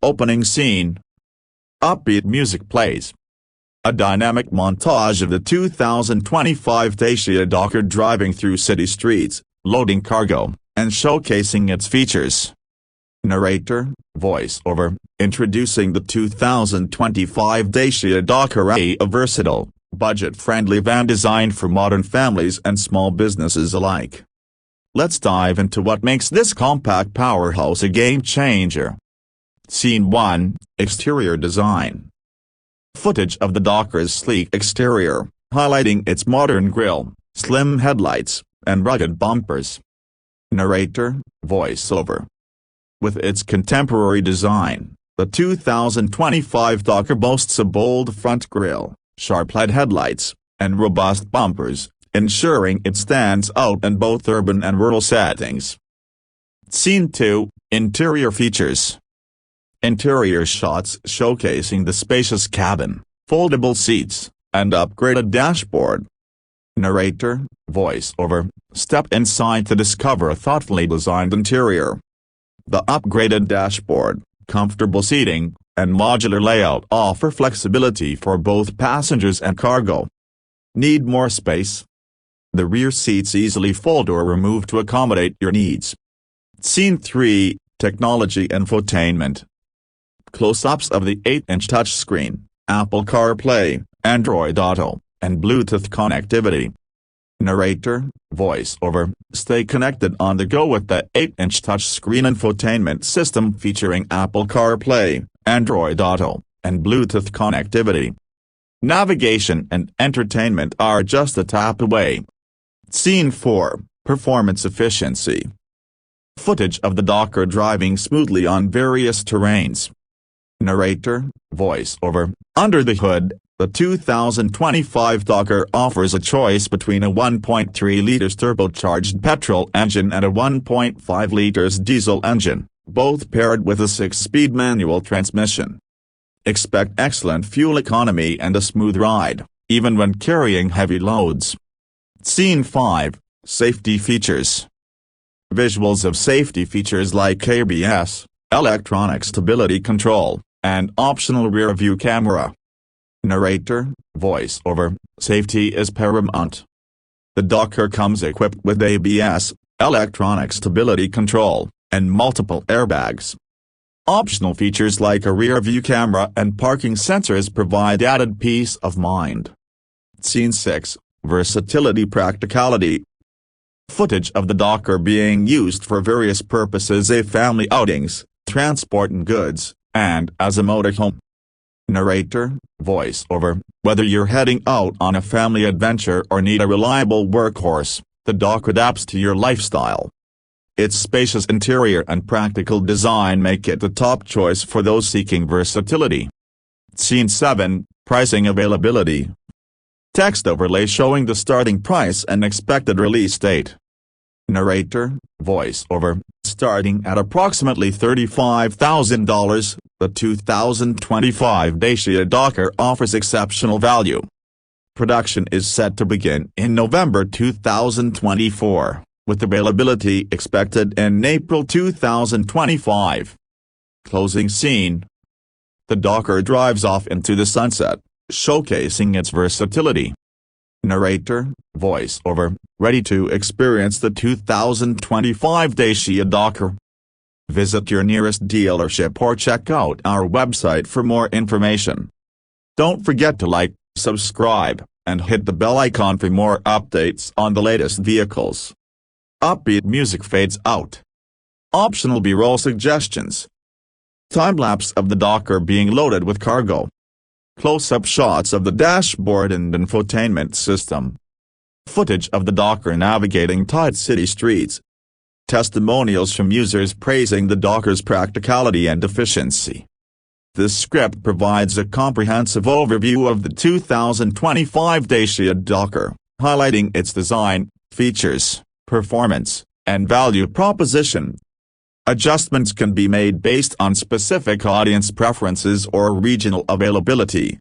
Opening scene. Upbeat music plays. A dynamic montage of the 2025 Dacia Dokker driving through city streets, loading cargo, and showcasing its features. Narrator, voiceover, introducing the 2025 Dacia Dokker, a versatile, budget-friendly van designed for modern families and small businesses alike. Let's dive into what makes this compact powerhouse a game-changer. Scene 1, Exterior Design. Footage of the Dokker's sleek exterior, highlighting its modern grille, slim headlights, and rugged bumpers. Narrator, voiceover. With its contemporary design, the 2025 Dokker boasts a bold front grille, sharp LED headlights, and robust bumpers, ensuring it stands out in both urban and rural settings. Scene 2, Interior Features. Interior shots showcasing the spacious cabin, foldable seats, and upgraded dashboard. Narrator, voiceover, step inside to discover a thoughtfully designed interior. The upgraded dashboard, comfortable seating, and modular layout offer flexibility for both passengers and cargo. Need more space? The rear seats easily fold or remove to accommodate your needs. Scene 3, Technology Infotainment. Close-ups of the 8-inch touchscreen, Apple CarPlay, Android Auto, and Bluetooth connectivity. Narrator, voiceover, stay connected on the go with the 8-inch touchscreen infotainment system featuring Apple CarPlay, Android Auto, and Bluetooth connectivity. Navigation and entertainment are just a tap away. Scene 4, Performance Efficiency. Footage of the Dokker driving smoothly on various terrains. Narrator, voiceover, under the hood, the 2025 Dokker offers a choice between a 1.3 liters turbocharged petrol engine and a 1.5 liters diesel engine, both paired with a 6-speed manual transmission. Expect excellent fuel economy and a smooth ride, even when carrying heavy loads. Scene 5, Safety Features. Visuals of safety features like ABS, electronic stability control, and optional rear-view camera. Narrator, voiceover, safety is paramount. The Dokker comes equipped with ABS, electronic stability control, and multiple airbags. Optional features like a rear-view camera and parking sensors provide added peace of mind. Scene 6, Versatility Practicality. Footage of the Dokker being used for various purposes: family outings, transporting goods, and as a motorhome. Narrator, voiceover, whether you're heading out on a family adventure or need a reliable workhorse, the Dokker adapts to your lifestyle. Its spacious interior and practical design make it the top choice for those seeking versatility. Scene 7, Pricing Availability. Text overlay showing the starting price and expected release date. Narrator, voiceover, starting at approximately $35,000, the 2025 Dacia Dokker offers exceptional value. Production is set to begin in November 2024, with availability expected in April 2025. Closing scene. The Dokker drives off into the sunset, showcasing its versatility. Narrator, voiceover, ready to experience the 2025 Dacia Dokker. Visit your nearest dealership or check out our website for more information. Don't forget to like, subscribe, and hit the bell icon for more updates on the latest vehicles. Upbeat music fades out. Optional B-roll suggestions. Time-lapse of the Dokker being loaded with cargo. Close-up shots of the dashboard and infotainment system. Footage of the Dokker navigating tight city streets. Testimonials from users praising the Dokker's practicality and efficiency. This script provides a comprehensive overview of the 2025 Dacia Dokker, highlighting its design, features, performance, and value proposition. Adjustments can be made based on specific audience preferences or regional availability.